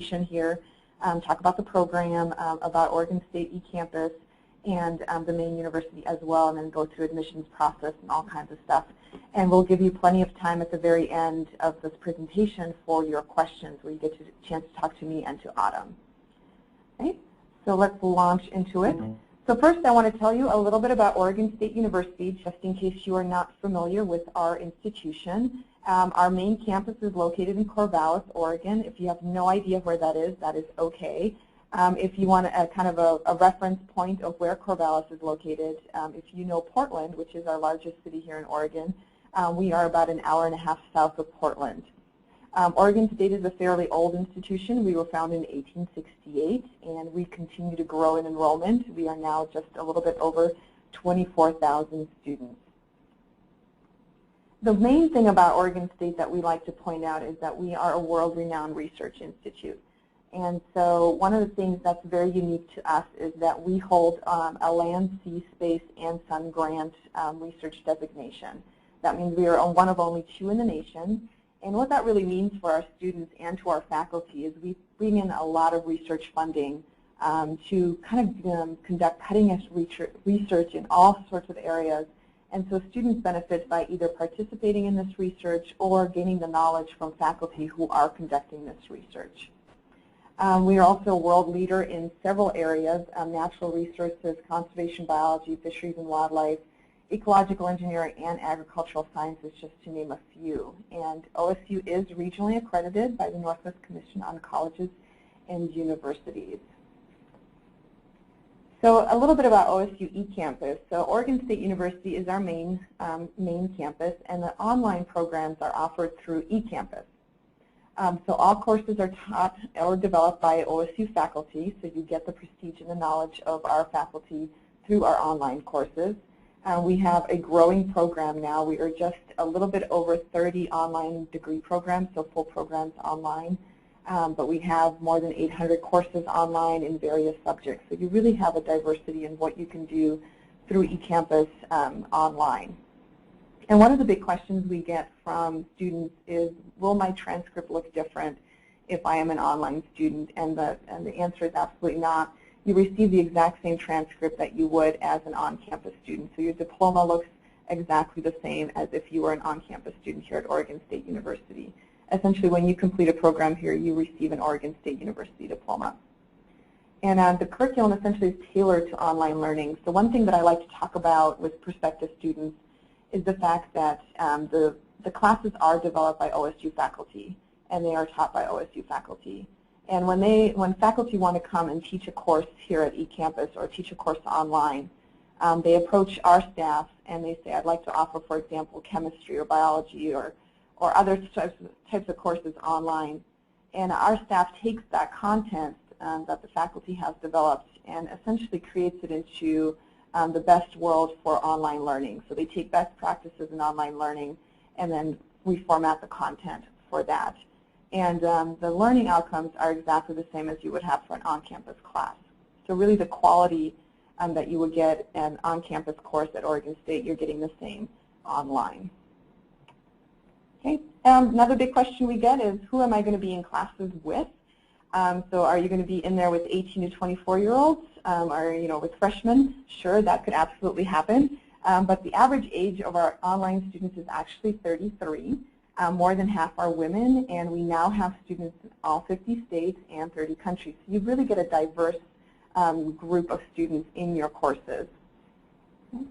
here, talk about the program, about Oregon State eCampus, and the main university as well, and then go through admissions process and all kinds of stuff. And we'll give you plenty of time at the very end of this presentation for your questions, where you get a chance to talk to me and to Autumn. Okay, so let's launch into it. So first I want to tell you a little bit about Oregon State University, just in case you are not familiar with our institution. Our main campus is located in Corvallis, Oregon. If you have no idea where that is okay. If you want a kind of a reference point of where Corvallis is located, if you know Portland, which is our largest city here in Oregon, we are about an hour and a half south of Portland. Oregon State is a fairly old institution. We were founded in 1868, and we continue to grow in enrollment. We are now just a little bit over 24,000 students. The main thing about Oregon State that we like to point out is that we are a world-renowned research institute. And so one of the things that's very unique to us is that we hold a land, sea, space, and sun grant research designation. That means we are one of only 2 in the nation. And what that really means for our students and to our faculty is we bring in a lot of research funding to kind of conduct cutting-edge research in all sorts of areas. And so students benefit by either participating in this research or gaining the knowledge from faculty who are conducting this research. We are also a world leader in several areas: natural resources, conservation biology, fisheries and wildlife, ecological engineering, and agricultural sciences, just to name a few. And OSU is regionally accredited by the Northwest Commission on Colleges and Universities. So a little bit about OSU eCampus. So Oregon State University is our main campus, and the online programs are offered through eCampus. So all courses are taught or developed by OSU faculty, so you get the prestige and the knowledge of our faculty through our online courses. We have a growing program now. We are just a little bit over 30 online degree programs, so full programs online. But we have more than 800 courses online in various subjects. So you really have a diversity in what you can do through eCampus online. And one of the big questions we get from students is, will my transcript look different if I am an online student? And the answer is absolutely not. You receive the exact same transcript that you would as an on-campus student. So your diploma looks exactly the same as if you were an on-campus student here at Oregon State University. Essentially, when you complete a program here, you receive an Oregon State University diploma. And the curriculum essentially is tailored to online learning. So one thing that I like to talk about with prospective students is the fact that the classes are developed by OSU faculty, and they are taught by OSU faculty. And when faculty want to come and teach a course here at eCampus or teach a course online, they approach our staff and they say, I'd like to offer, for example, chemistry or biology or other types of courses online. And our staff takes that content that the faculty has developed and essentially creates it into the best world for online learning. So they take best practices in online learning and then reformat the content for that. And the learning outcomes are exactly the same as you would have for an on-campus class. So really the quality that you would get an on-campus course at Oregon State, you're getting the same online. Okay. Another big question we get is, who am I going to be in classes with? So are you going to be in there with 18 to 24-year-olds? Or with freshmen? Sure, that could absolutely happen. But the average age of our online students is actually 33. More than half are women, and we now have students in all 50 states and 30 countries. So you really get a diverse group of students in your courses. Okay.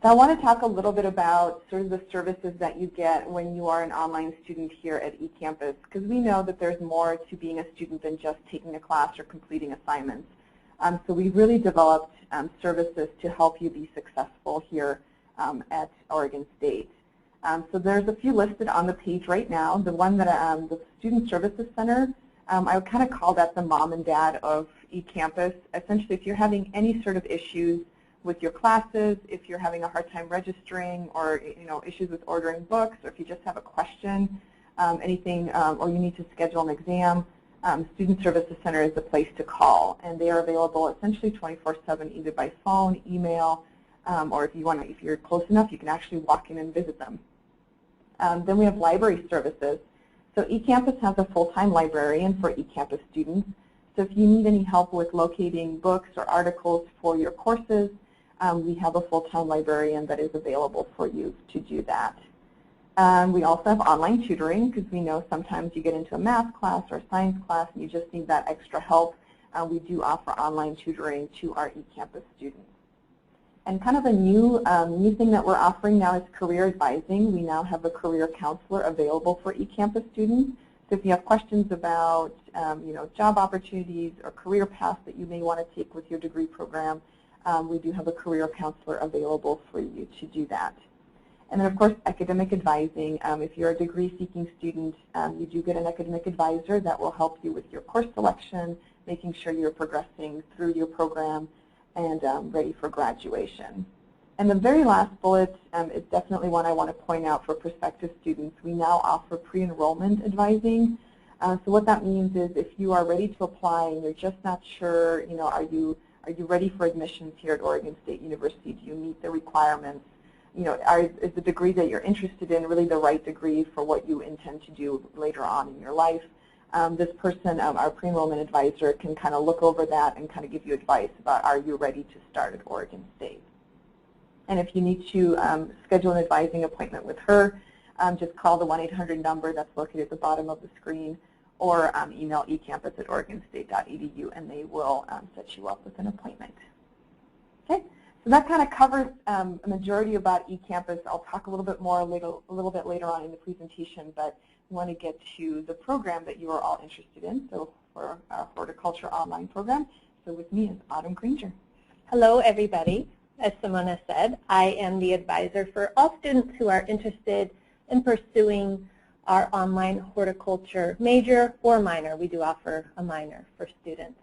So I want to talk a little bit about sort of the services that you get when you are an online student here at eCampus, because we know that there's more to being a student than just taking a class or completing assignments. So we really developed services to help you be successful here at Oregon State. So there's a few listed on the page right now. The one that the Student Services Center, I would kind of call that the mom and dad of eCampus. Essentially, if you're having any sort of issues with your classes, if you're having a hard time registering, or issues with ordering books, or if you just have a question, anything, or you need to schedule an exam, Student Services Center is the place to call, and they are available essentially 24/7, either by phone, email, or if you're close enough, you can actually walk in and visit them. Then we have library services. So eCampus has a full-time librarian for eCampus students. So if you need any help with locating books or articles for your courses, we have a full-time librarian that is available for you to do that. We also have online tutoring because we know sometimes you get into a math class or a science class and you just need that extra help. We do offer online tutoring to our eCampus students. And kind of a new thing that we're offering now is career advising. We now have a career counselor available for eCampus students. So if you have questions about job opportunities or career paths that you may want to take with your degree program, we do have a career counselor available for you to do that. And then, of course, academic advising. If you're a degree-seeking student, you do get an academic advisor that will help you with your course selection, making sure you're progressing through your program and ready for graduation. And the very last bullet is definitely one I want to point out for prospective students. We now offer pre-enrollment advising. So what that means is if you are ready to apply and you're just not sure, are you ready for admissions here at Oregon State University? Do you meet the requirements? Is the degree that you're interested in really the right degree for what you intend to do later on in your life? This person, our pre-enrollment advisor, can kind of look over that and kind of give you advice about are you ready to start at Oregon State. And if you need to schedule an advising appointment with her, just call the 1-800 number that's located at the bottom of the screen or email ecampus@oregonstate.edu and they will set you up with an appointment. Okay. So that kind of covers a majority about eCampus. I'll talk a little bit more a little bit later on in the presentation, but I want to get to the program that you are all interested in, so for our horticulture online program. So with me is Autumn Granger. Hello, everybody. As Simona said, I am the advisor for all students who are interested in pursuing our online horticulture major or minor. We do offer a minor for students.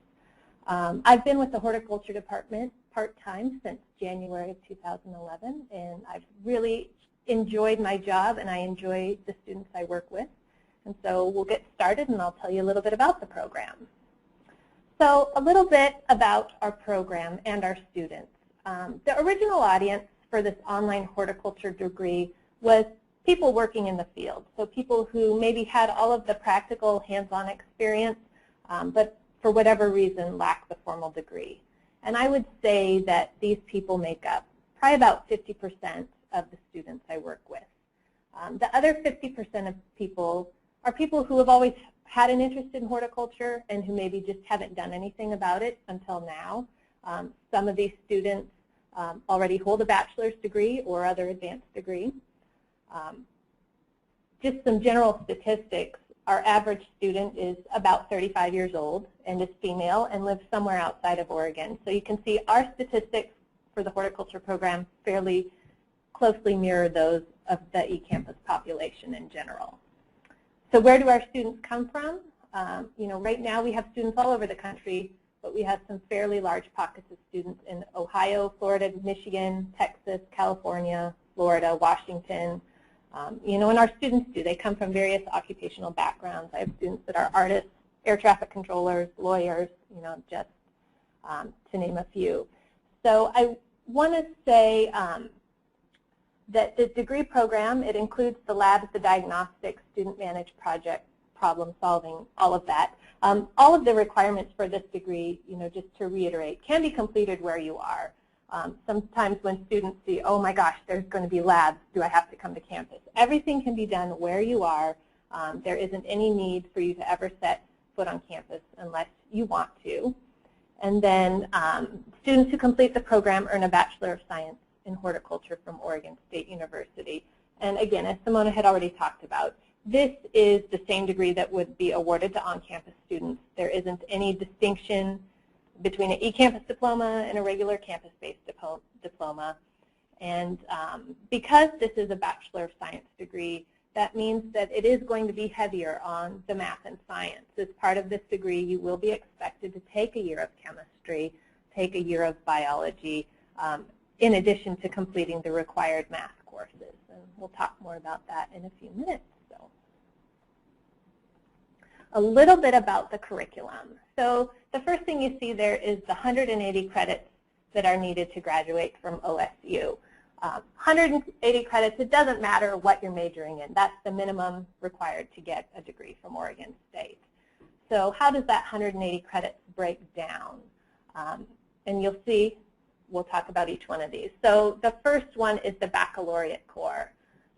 I've been with the horticulture department part-time since January of 2011, and I've really enjoyed my job and I enjoy the students I work with. And so we'll get started and I'll tell you a little bit about the program. So a little bit about our program and our students. The original audience for this online horticulture degree was people working in the field, so people who maybe had all of the practical hands-on experience, but for whatever reason lack the formal degree. And I would say that these people make up probably about 50% of the students I work with. The other 50% of people are people who have always had an interest in horticulture and who maybe just haven't done anything about it until now. Some of these students already hold a bachelor's degree or other advanced degree. Just some general statistics. Our average student is about 35 years old and is female and lives somewhere outside of Oregon. So you can see our statistics for the horticulture program fairly closely mirror those of the eCampus population in general. So where do our students come from? Right now we have students all over the country, but we have some fairly large pockets of students in Ohio, Florida, Michigan, Texas, California, Florida, Washington. And our students they come from various occupational backgrounds. I have students that are artists, air traffic controllers, lawyers, just to name a few. So I want to say that the degree program, it includes the labs, the diagnostics, student-managed project, problem solving, all of that. All of the requirements for this degree, just to reiterate, can be completed where you are. Sometimes when students see, oh my gosh, there's going to be labs, do I have to come to campus? Everything can be done where you are. There isn't any need for you to ever set foot on campus unless you want to. And then students who complete the program earn a Bachelor of Science in Horticulture from Oregon State University. And again, as Simona had already talked about, this is the same degree that would be awarded to on-campus students. There isn't any distinction between an eCampus diploma and a regular campus-based diploma. And because this is a Bachelor of Science degree, that means that it is going to be heavier on the math and science. As part of this degree, you will be expected to take a year of chemistry, take a year of biology, in addition to completing the required math courses. And we'll talk more about that in a few minutes. So, a little bit about the curriculum. So the first thing you see there is the 180 credits that are needed to graduate from OSU. 180 credits, it doesn't matter what you're majoring in. That's the minimum required to get a degree from Oregon State. So how does that 180 credits break down? And you'll see, we'll talk about each one of these. So the first one is the baccalaureate core.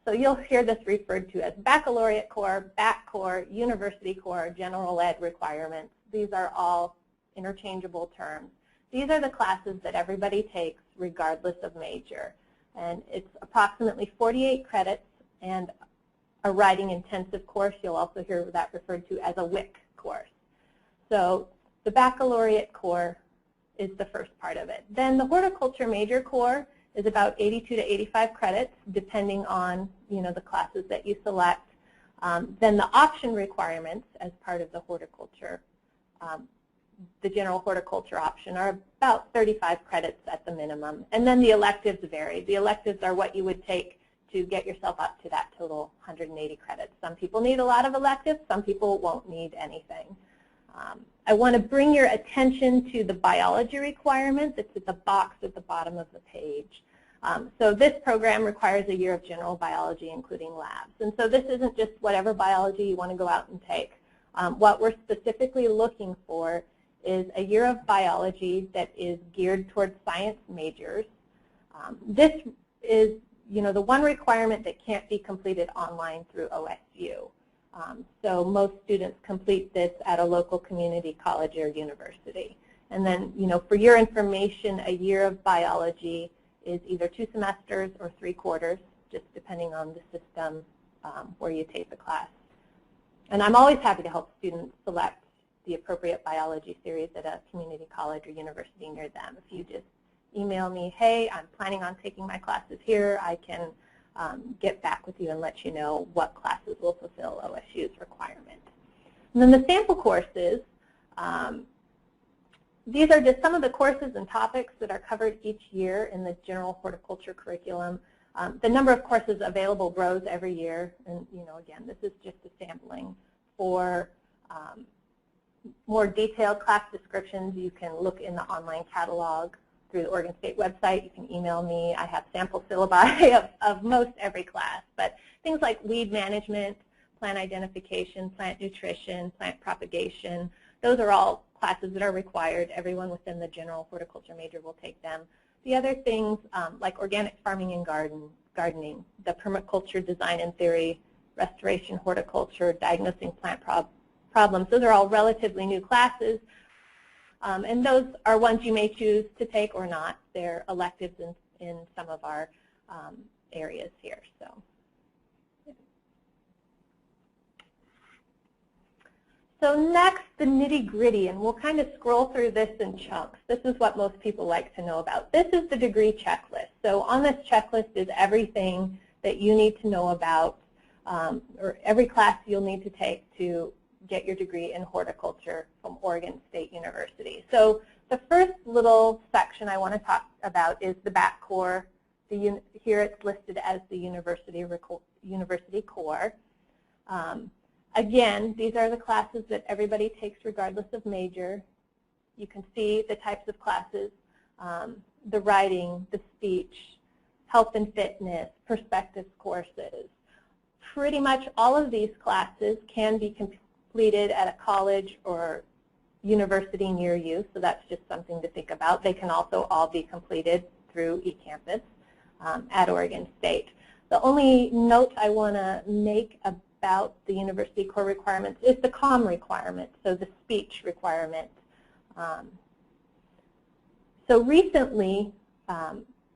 So you'll hear this referred to as baccalaureate core, bac core, university core, general ed requirements. These are all interchangeable terms. These are the classes that everybody takes regardless of major. And it's approximately 48 credits and a writing intensive course. You'll also hear that referred to as a WIC course. So the baccalaureate core is the first part of it. Then the horticulture major core is about 82 to 85 credits, depending on the classes that you select. Then the option requirements as part of the horticulture, the general horticulture option, are about 35 credits at the minimum. And then the electives vary. The electives are what you would take to get yourself up to that total 180 credits. Some people need a lot of electives. Some people won't need anything. I want to bring your attention to the biology requirements. It's at the box at the bottom of the page. So this program requires a year of general biology, including labs. And so this isn't just whatever biology you want to go out and take. What we're specifically looking for is a year of biology that is geared towards science majors. This is the one requirement that can't be completed online through OSU. So most students complete this at a local community college or university. And then, for your information, a year of biology is either 2 semesters or 3 quarters, just depending on the system where you take the class. And I'm always happy to help students select the appropriate biology series at a community college or university near them. If you just email me, hey, I'm planning on taking my classes here, I can get back with you and let you know what classes will fulfill OSU's requirement. And then the sample courses, these are just some of the courses and topics that are covered each year in the general horticulture curriculum. The number of courses available grows every year, and again, this is just a sampling. For more detailed class descriptions, you can look in the online catalog through the Oregon State website. You can email me. I have sample syllabi of most every class, but things like weed management, plant identification, plant nutrition, plant propagation, those are all classes that are required. Everyone within the general horticulture major will take them. The other things like organic farming and gardening, the permaculture design and theory, restoration horticulture, diagnosing plant problems, those are all relatively new classes. And those are ones you may choose to take or not. They're electives in some of our areas here. So next, the nitty-gritty, and we'll kind of scroll through this in chunks. This is what most people like to know about. This is the degree checklist. So on this checklist is everything that you need to know about, or every class you'll need to take to get your degree in horticulture from Oregon State University. So the first little section I want to talk about is the bac core. Here it's listed as the university core. Again, these are the classes that everybody takes regardless of major. You can see the types of classes, the writing, the speech, health and fitness, perspectives courses. Pretty much all of these classes can be completed at a college or university near you, so that's just something to think about. They can also all be completed through eCampus at Oregon State. The only note I want to make about the university core requirements is the COM requirement, so the speech requirement. So recently,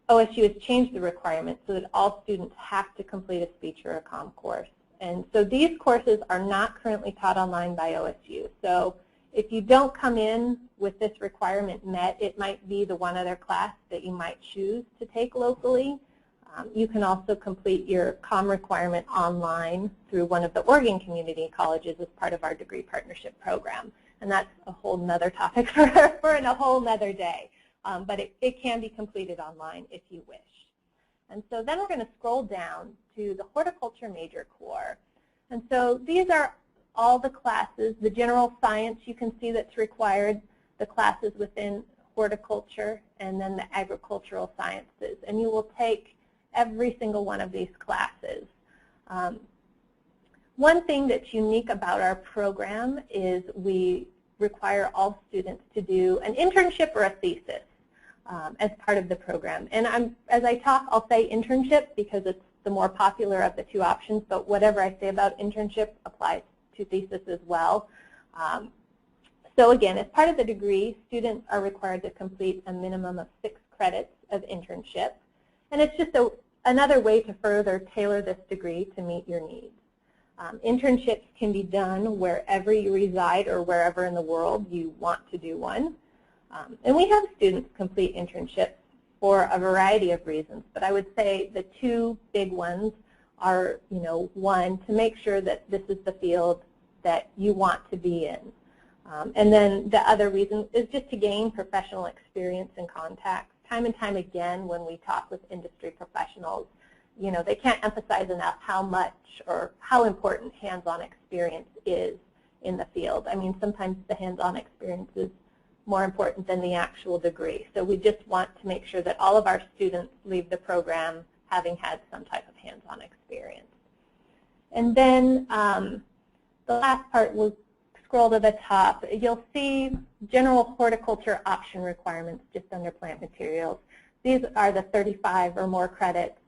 OSU has changed the requirement so that all students have to complete a speech or a COM course. And so these courses are not currently taught online by OSU. So if you don't come in with this requirement met, it might be the one other class that you might choose to take locally. You can also complete your COM requirement online through one of the Oregon community colleges as part of our degree partnership program. And that's a whole nother topic for a whole nother day. But it can be completed online if you wish. And so then we're going to scroll down to the horticulture major core. And so these are all the classes. The general science, you can see that's required, the classes within horticulture, and then the agricultural sciences. And you will take every single one of these classes. One thing that's unique about our program is we require all students to do an internship or a thesis as part of the program. And as I talk, I'll say internship because it's the more popular of the two options, but whatever I say about internship applies to thesis as well. So again, as part of the degree, students are required to complete a minimum of 6 credits of internship. And it's just another way to further tailor this degree to meet your needs. Internships can be done wherever you reside or wherever in the world you want to do one. And we have students complete internships for a variety of reasons, but I would say the two big ones are, one, to make sure that this is the field that you want to be in. And then the other reason is just to gain professional experience and contacts. Time and time again, when we talk with industry professionals, they can't emphasize enough how much or how important hands-on experience is in the field. I mean, sometimes the hands-on experience is more important than the actual degree. So we just want to make sure that all of our students leave the program having had some type of hands-on experience. And then the last part, we'll scroll to the top. You'll see general horticulture option requirements just under plant materials. These are the 35 or more credits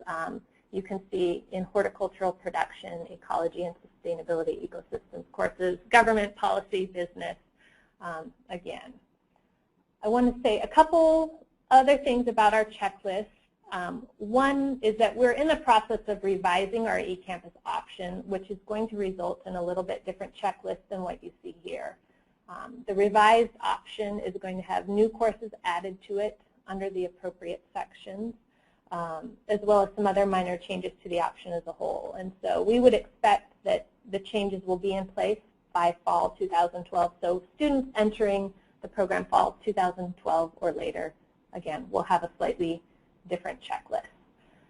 you can see in horticultural production, ecology and sustainability, ecosystems courses, government policy, business, again. I want to say a couple other things about our checklist. One is that we're in the process of revising our eCampus option, which is going to result in a little bit different checklist than what you see here. The revised option is going to have new courses added to it under the appropriate sections, as well as some other minor changes to the option as a whole. And so we would expect that the changes will be in place by fall 2012. So students entering the program fall 2012 or later, again, will have a slightly different checklist.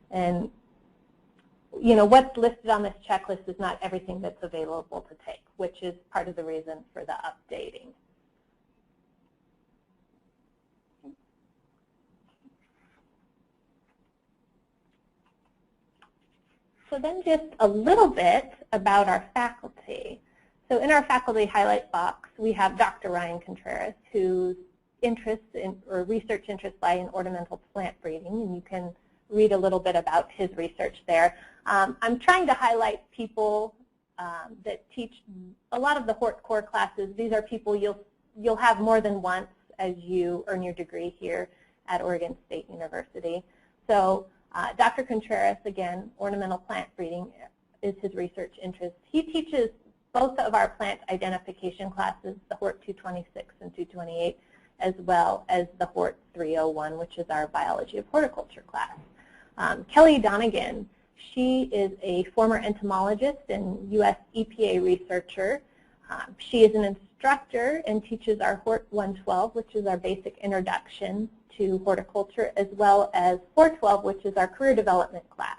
And what's listed on this checklist is not everything that's available to take, which is part of the reason for the updating. So then just a little bit about our faculty. So in our faculty highlight box, we have Dr. Ryan Contreras, whose research interests lie in ornamental plant breeding, and you can read a little bit about his research there. I'm trying to highlight people that teach a lot of the Hort Core classes. These are people you'll have more than once as you earn your degree here at Oregon State University. So Dr. Contreras, again, ornamental plant breeding is his research interest. He teaches both of our plant identification classes, the Hort 226 and 228, as well as the Hort 301, which is our biology of horticulture class. Kelly Donegan, she is a former entomologist and U.S. EPA researcher. She is an instructor and teaches our Hort 112, which is our basic introduction to horticulture, as well as 412, which is our career development class.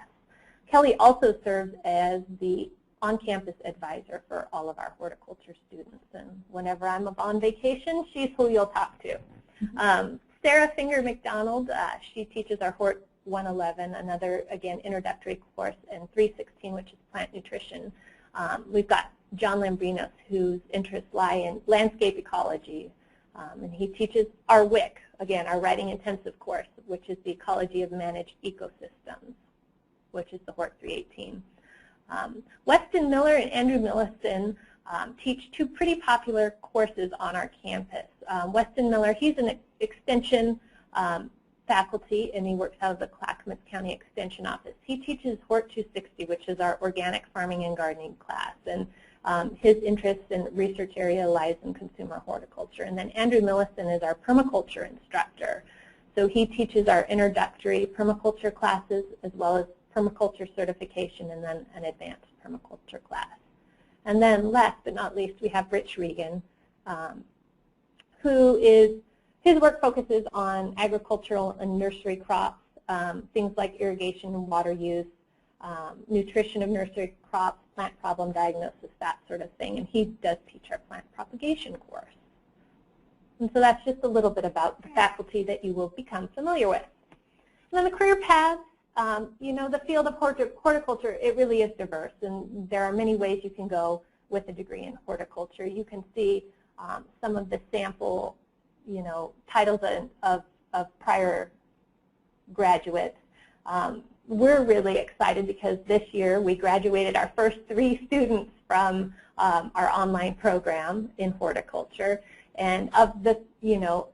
Kelly also serves as the on-campus advisor for all of our horticulture students, and whenever I'm on vacation, she's who you'll talk to. Sarah Finger McDonald, she teaches our Hort 111, another, again, introductory course, and 316, which is plant nutrition. We've got John Lambrinos, whose interests lie in landscape ecology, and he teaches our WIC, again, our writing intensive course, which is the ecology of managed ecosystems, which is the Hort 318. Weston Miller and Andrew Millison teach two pretty popular courses on our campus. Weston Miller, he's an extension faculty, and he works out of the Clackamas County Extension Office. He teaches Hort 260, which is our organic farming and gardening class, and his interest and research area lies in consumer horticulture. And then Andrew Millison is our permaculture instructor. So he teaches our introductory permaculture classes as well as permaculture certification and then an advanced permaculture class. And then last but not least, we have Rich Regan, his work focuses on agricultural and nursery crops, things like irrigation and water use, nutrition of nursery crops, plant problem diagnosis, that sort of thing. And he does teach our plant propagation course. And so that's just a little bit about the faculty that you will become familiar with. And then the career paths, You know, the field of horticulture, it really is diverse, and there are many ways you can go with a degree in horticulture. You can see some of the sample, you know, titles of prior graduates. We're really excited because this year we graduated our first 3 students from our online program in horticulture, and of the, you know,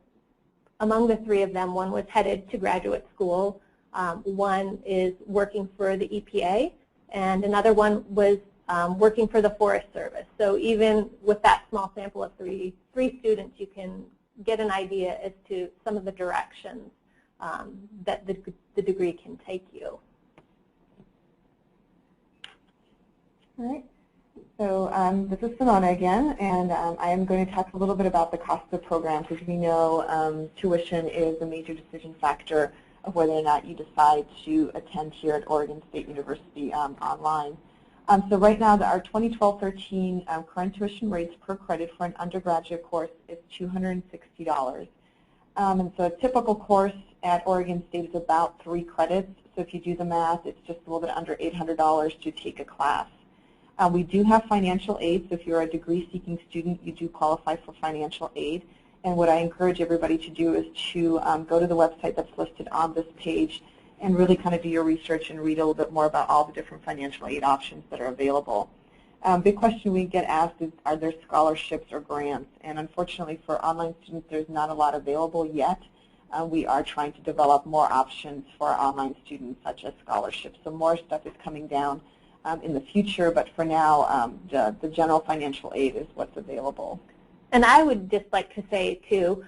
among the 3 of them, one was headed to graduate school, one is working for the EPA, and another one was working for the Forest Service. So even with that small sample of three students, you can get an idea as to some of the directions that the degree can take you. All right. So this is Simona again, and I am going to talk a little bit about the cost of programs. As we know, tuition is a major decision factor of whether or not you decide to attend here at Oregon State University online. So right now, our 2012-13 current tuition rates per credit for an undergraduate course is $260. And so a typical course at Oregon State is about 3 credits. So if you do the math, it's just a little bit under $800 to take a class. We do have financial aid, so if you're a degree-seeking student, you do qualify for financial aid. And what I encourage everybody to do is to go to the website that's listed on this page and really kind of do your research and read a little bit more about all the different financial aid options that are available. Big question we get asked is, are there scholarships or grants? And unfortunately for online students, there's not a lot available yet. We are trying to develop more options for our online students, such as scholarships. So more stuff is coming down in the future, but for now, the general financial aid is what's available. And I would just like to say, too,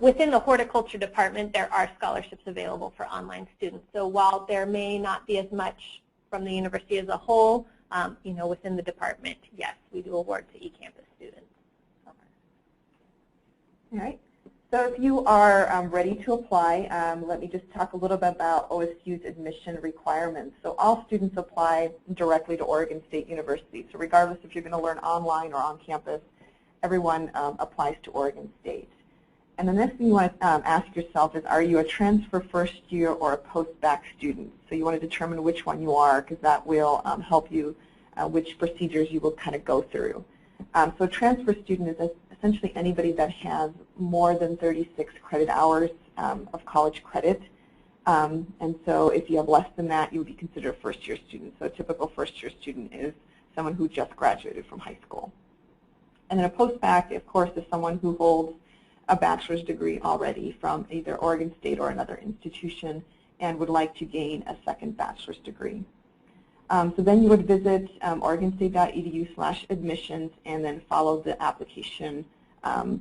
within the horticulture department, there are scholarships available for online students. So while there may not be as much from the university as a whole, you know, within the department, yes, we do award to eCampus students. All right. So if you are ready to apply, let me just talk a little bit about OSU's admission requirements. So all students apply directly to Oregon State University. So regardless if you're going to learn online or on campus, everyone applies to Oregon State. And the next thing you want to ask yourself is, are you a transfer first year or a post-bac student? So you want to determine which one you are, because that will help you which procedures you will kind of go through. So a transfer student is essentially anybody that has more than 36 credit hours of college credit. And so if you have less than that, you would be considered a first-year student. So a typical first-year student is someone who just graduated from high school. And then a post-bac, of course, is someone who holds a bachelor's degree already from either Oregon State or another institution and would like to gain a second bachelor's degree. So then you would visit oregonstate.edu/admissions and then follow the application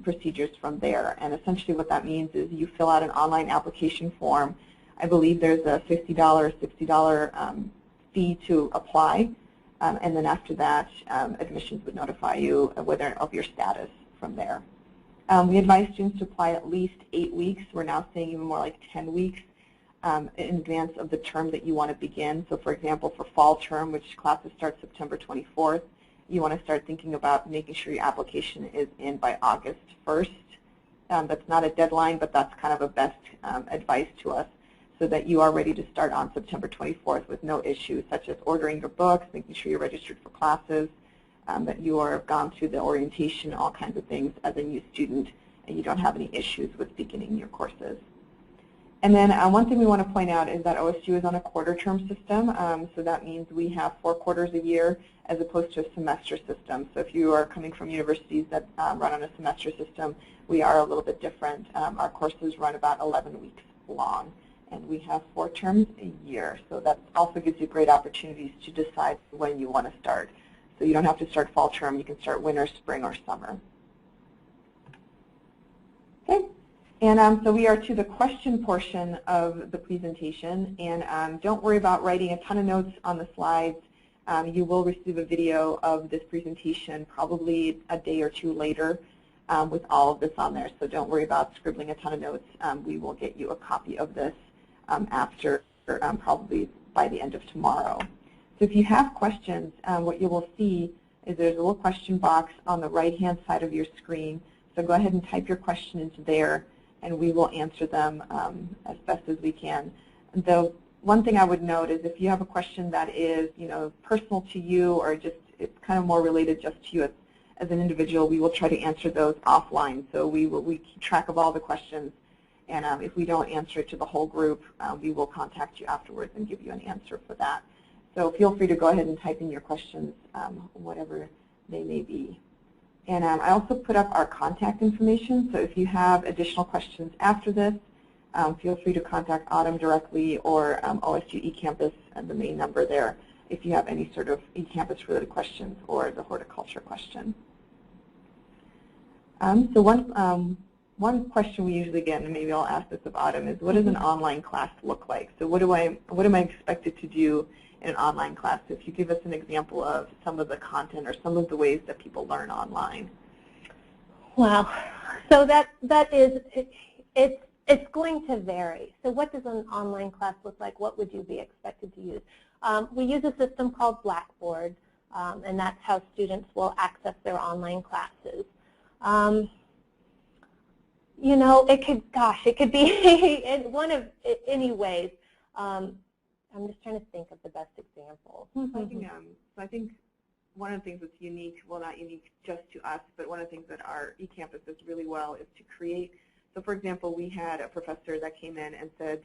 procedures from there. And essentially what that means is you fill out an online application form. I believe there's a $50, $60 fee to apply. And then after that, admissions would notify you of your status from there. We advise students to apply at least 8 weeks. We're now saying even more like 10 weeks in advance of the term that you want to begin. So for example, for fall term, which classes start September 24th, you want to start thinking about making sure your application is in by August 1st. That's not a deadline, but that's kind of a best advice to us, so that you are ready to start on September 24th with no issues, such as ordering your books, making sure you're registered for classes, that you have gone through the orientation, all kinds of things as a new student, and you don't have any issues with beginning your courses. And then one thing we want to point out is that OSU is on a quarter-term system, so that means we have 4 quarters a year as opposed to a semester system. So if you are coming from universities that run on a semester system, we are a little bit different. Our courses run about 11 weeks long, and we have 4 terms a year. So that also gives you great opportunities to decide when you want to start. So you don't have to start fall term. You can start winter, spring, or summer. Okay. And so we are to the question portion of the presentation. And don't worry about writing a ton of notes on the slides. You will receive a video of this presentation probably a day or 2 later with all of this on there. So don't worry about scribbling a ton of notes. We will get you a copy of this after probably by the end of tomorrow. So if you have questions, what you will see is there's a little question box on the right-hand side of your screen. So go ahead and type your question into there, and we will answer them as best as we can. The one thing I would note is if you have a question that is, personal to you or just it's kind of more related just to you as an individual, we will try to answer those offline. So we keep track of all the questions, and if we don't answer it to the whole group, we will contact you afterwards and give you an answer for that. So feel free to go ahead and type in your questions, whatever they may be. And I also put up our contact information, so if you have additional questions after this, feel free to contact Autumn directly or OSU eCampus and the main number there if you have any sort of eCampus related questions or the horticulture question. So one question we usually get, and maybe I'll ask this of Autumn, is what does an online class look like? So what am I expected to do in an online class? If you give us an example of some of the content or some of the ways that people learn online. Wow. So that is, it's going to vary. So what does an online class look like? What would you be expected to use? We use a system called Blackboard, and that's how students will access their online classes. It could be in one of any ways. I'm just trying to think of the best example. I think one of the things that's unique, well, not unique just to us, but one of the things that our eCampus does really well is to create. So, for example, we had a professor that came in and said,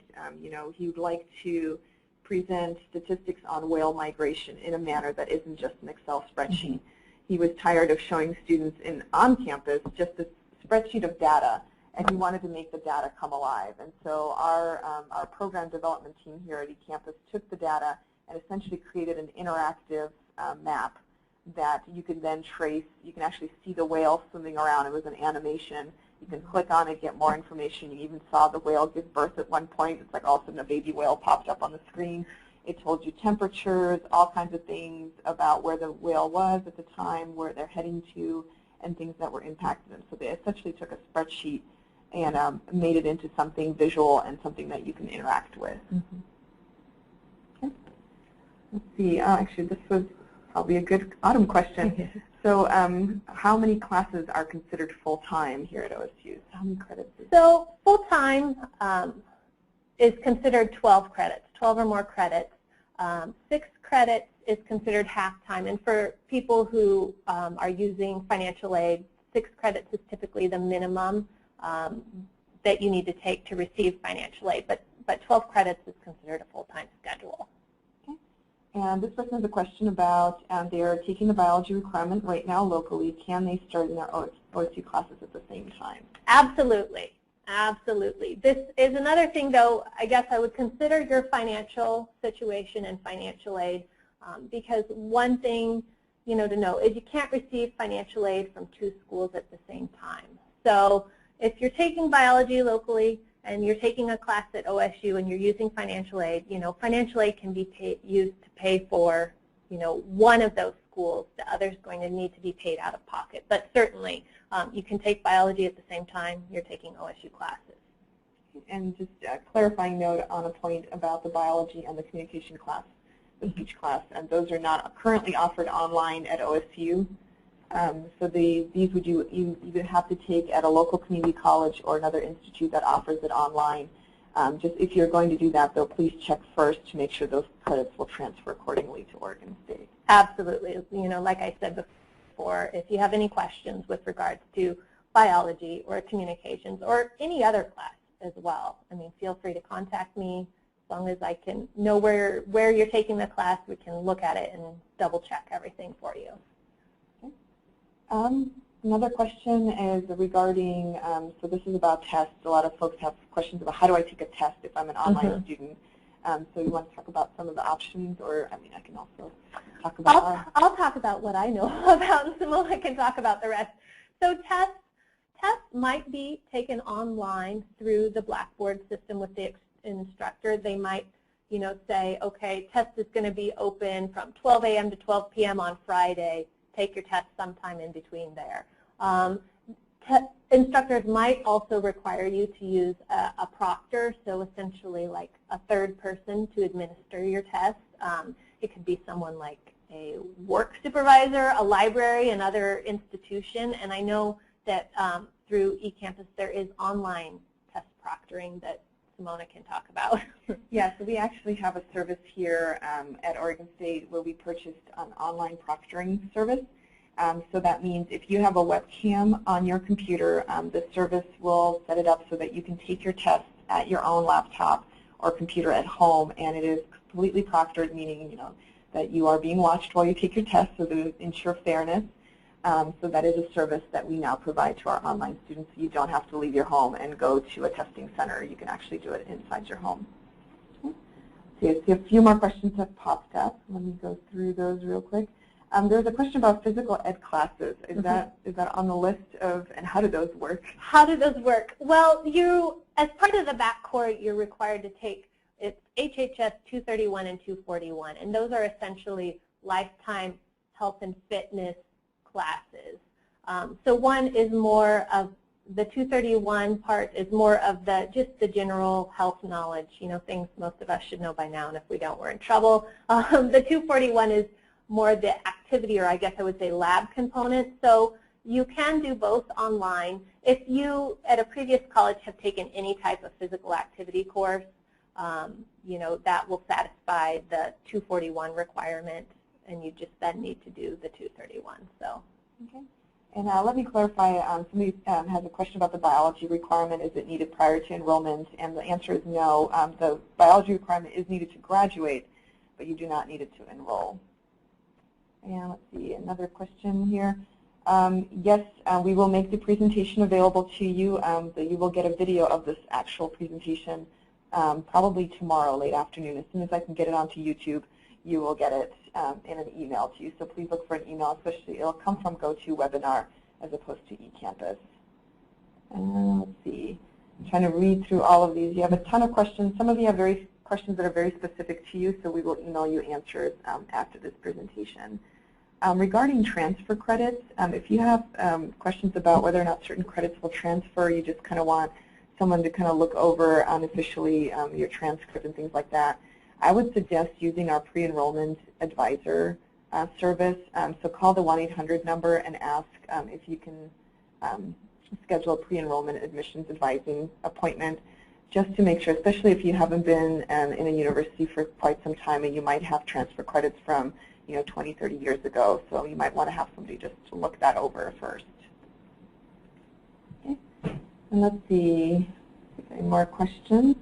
he would like to present statistics on whale migration in a manner that isn't just an Excel spreadsheet. He was tired of showing students on campus just a spreadsheet of data, and he wanted to make the data come alive. And so our program development team here at eCampus took the data and essentially created an interactive map that you could then trace. You can actually see the whale swimming around. It was an animation. You can click on it, get more information. You even saw the whale give birth at one point. It's like all of a sudden a baby whale popped up on the screen. It told you temperatures, all kinds of things about where the whale was at the time, where they're heading to, and things that were impacting them. So they essentially took a spreadsheet and made it into something visual and something that you can interact with. Okay. Let's see. Actually, this was probably a good Autumn question. So how many classes are considered full-time here at OSU? How many credits? So full-time is considered 12 credits, 12 or more credits. 6 credits is considered half-time. And for people who are using financial aid, 6 credits is typically the minimum that you need to take to receive financial aid. But 12 credits is considered a full-time schedule. And this person has a question about they are taking the biology requirement right now locally. Can they start in their OSU classes at the same time? Absolutely. Absolutely. This is another thing, though, I guess I would consider your financial situation and financial aid because one thing to know is you can't receive financial aid from 2 schools at the same time. So if you're taking biology locally and you're taking a class at OSU and you're using financial aid, financial aid can be used to pay for, one of those schools. The other's going to need to be paid out of pocket. But certainly, you can take biology at the same time you're taking OSU classes. And just a clarifying note on a point about the biology and the communication class, the speech class, and those are not currently offered online at OSU. So these would you either have to take at a local community college or another institute that offers it online. Just if you're going to do that, though, please check first to make sure those credits will transfer accordingly to Oregon State. Absolutely. Like I said before, if you have any questions with regards to biology or communications or any other class as well, feel free to contact me. As long as I can know where you're taking the class, we can look at it and double check everything for you. Another question is regarding, so this is about tests. A lot of folks have questions about how do I take a test if I'm an online student. So you want to talk about some of the options, or I can also talk about I'll talk about what I know about, and Simone can talk about the rest. So tests might be taken online through the Blackboard system with the instructor. They might say, okay, test is going to be open from 12 a.m. to 12 p.m. on Friday. Take your test sometime in between there. Instructors might also require you to use a proctor, so essentially like a third person to administer your test. It could be someone like a work supervisor, a library, another institution, and I know that through eCampus there is online test proctoring that Simona can talk about. Yeah, so we actually have a service here at Oregon State where we purchased an online proctoring service. So that means if you have a webcam on your computer, the service will set it up so that you can take your test at your own laptop or computer at home, and it is completely proctored, meaning that you are being watched while you take your test, so to ensure fairness. So that is a service that we now provide to our online students. So you don't have to leave your home and go to a testing center. You can actually do it inside your home. Okay. So I see a few more questions have popped up. Let me go through those real quick. There's a question about physical ed classes. Is that on the list of, and how do those work? How do those work? Well, as part of the backcourt, you're required to take it's HHS 231 and 241, and those are essentially lifetime health and fitness classes. So one is more of the 231 part is more of just the general health knowledge, things most of us should know by now, and if we don't, we're in trouble. The 241 is more the activity, or I guess I would say lab component. So you can do both online. If you, at a previous college, have taken any type of physical activity course, that will satisfy the 241 requirement, and you just then need to do the 231. So. Okay. And let me clarify, somebody has a question about the biology requirement. Is it needed prior to enrollment? And the answer is no. The biology requirement is needed to graduate, but you do not need it to enroll. And let's see, another question here. Yes, we will make the presentation available to you. So you will get a video of this actual presentation probably tomorrow, late afternoon. As soon as I can get it onto YouTube, you will get it in an email to you. So please look for an email, especially it'll come from GoToWebinar as opposed to eCampus. Let's see, I'm trying to read through all of these. You have a ton of questions. Some of you have questions that are very specific to you, so we will email you answers after this presentation. Regarding transfer credits, if you have questions about whether or not certain credits will transfer, you just kind of want someone to kind of look over unofficially your transcript and things like that, I would suggest using our pre-enrollment advisor service. So call the 1-800 number and ask if you can schedule a pre-enrollment admissions advising appointment, just to make sure, especially if you haven't been in a university for quite some time and you might have transfer credits from 20, 30 years ago. So you might want to have somebody just to look that over first. Okay. And let's see, any more questions?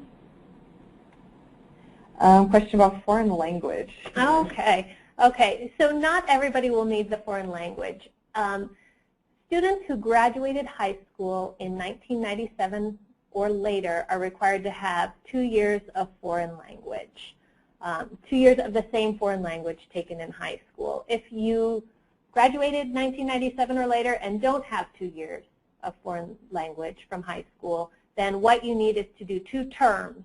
Question about foreign language. Okay. So not everybody will need the foreign language. Students who graduated high school in 1997 or later are required to have 2 years of foreign language. 2 years of the same foreign language taken in high school. If you graduated 1997 or later and don't have 2 years of foreign language from high school, then what you need is to do 2 terms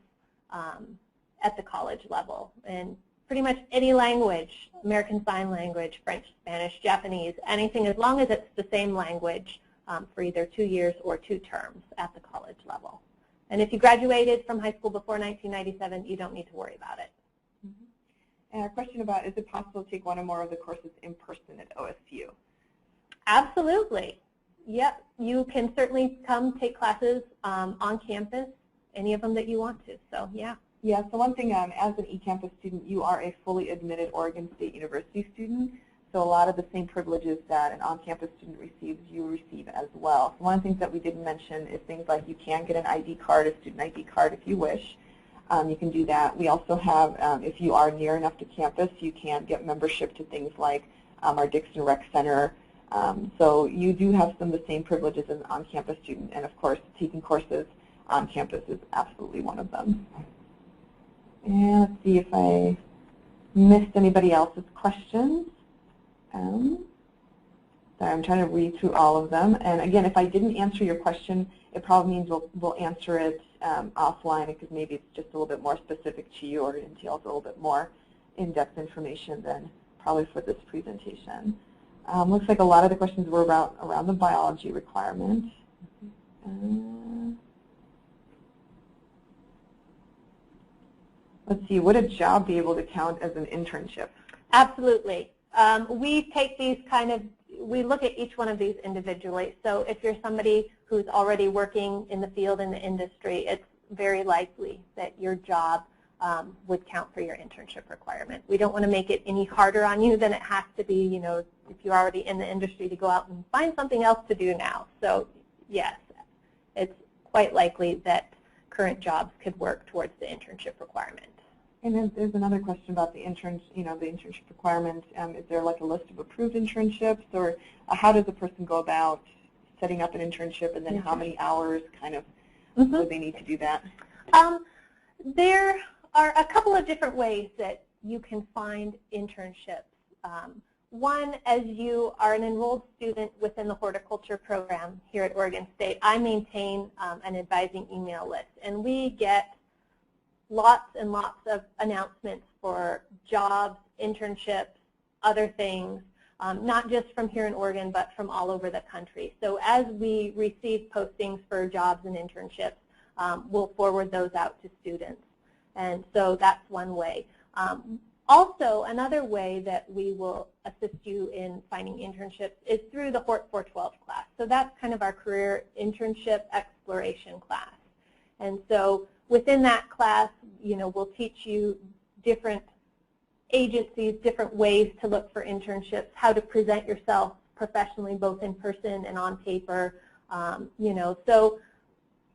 at the college level. And pretty much any language, American Sign Language, French, Spanish, Japanese, anything, as long as it's the same language for either 2 years or 2 terms at the college level. And if you graduated from high school before 1997, you don't need to worry about it. And a question about, is it possible to take one or more of the courses in person at OSU? Absolutely. Yep. You can certainly come take classes on campus, any of them that you want to. So, yeah. Yeah, so one thing, as an eCampus student, you are a fully admitted Oregon State University student. So a lot of the same privileges that an on-campus student receives, you receive as well. So one of the things that we didn't mention is things like you can get an ID card, a student ID card if you wish. You can do that. We also have, if you are near enough to campus, you can get membership to things like our Dixon Rec Center. So you do have some of the same privileges as an on-campus student, and of course, taking courses on campus is absolutely one of them. And let's see if I missed anybody else's questions. Sorry, I'm trying to read through all of them. And again, if I didn't answer your question, it probably means we'll answer it offline, because maybe it's just a little bit more specific to you or it entails a little bit more in-depth information than probably for this presentation. Looks like a lot of the questions were around the biology requirement. Let's see, would a job be able to count as an internship? Absolutely. We take these we look at each one of these individually. So if you're somebody who's already working in the field, in the industry, it's very likely that your job would count for your internship requirement. We don't want to make it any harder on you than it has to be, you know, if you're already in the industry, to go out and find something else to do now. So yes, it's quite likely that current jobs could work towards the internship requirement. And then there's another question about the internship requirement. Is there like a list of approved internships, or how does a person go about setting up an internship, and then how many hours kind of would they need to do that? There are a couple of different ways that you can find internships. One, as you are an enrolled student within the horticulture program here at Oregon State, I maintain an advising email list, and we get lots and lots of announcements for jobs, internships, other things, not just from here in Oregon, but from all over the country. So as we receive postings for jobs and internships, we'll forward those out to students. And so that's one way. Also, another way that we will assist you in finding internships is through the Hort 412 class. So that's kind of our career internship exploration class. And so within that class, you know, we'll teach you different agencies, different ways to look for internships, how to present yourself professionally, both in person and on paper. You know, so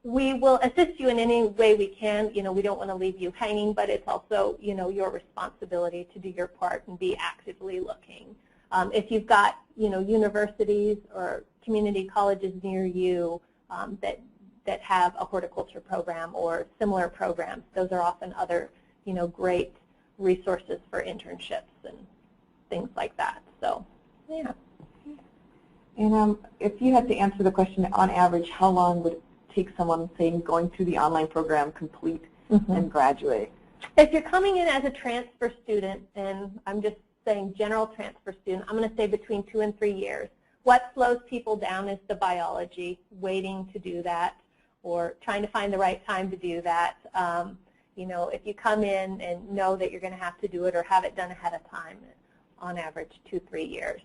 we will assist you in any way we can. You know, we don't want to leave you hanging, but it's also, you know, your responsibility to do your part and be actively looking. If you've got, you know, universities or community colleges near you that have a horticulture program or similar programs, those are often other, you know, great resources for internships and things like that. So, yeah. And if you had to answer the question, on average, how long would it take someone, saying, going through the online program, complete and graduate? If you're coming in as a transfer student, and I'm just saying general transfer student, I'm going to say between 2 and 3 years. What slows people down is the biology, waiting to do that, or trying to find the right time to do that. You know, if you come in and know that you're going to have to do it or have it done ahead of time, on average 2-3 years.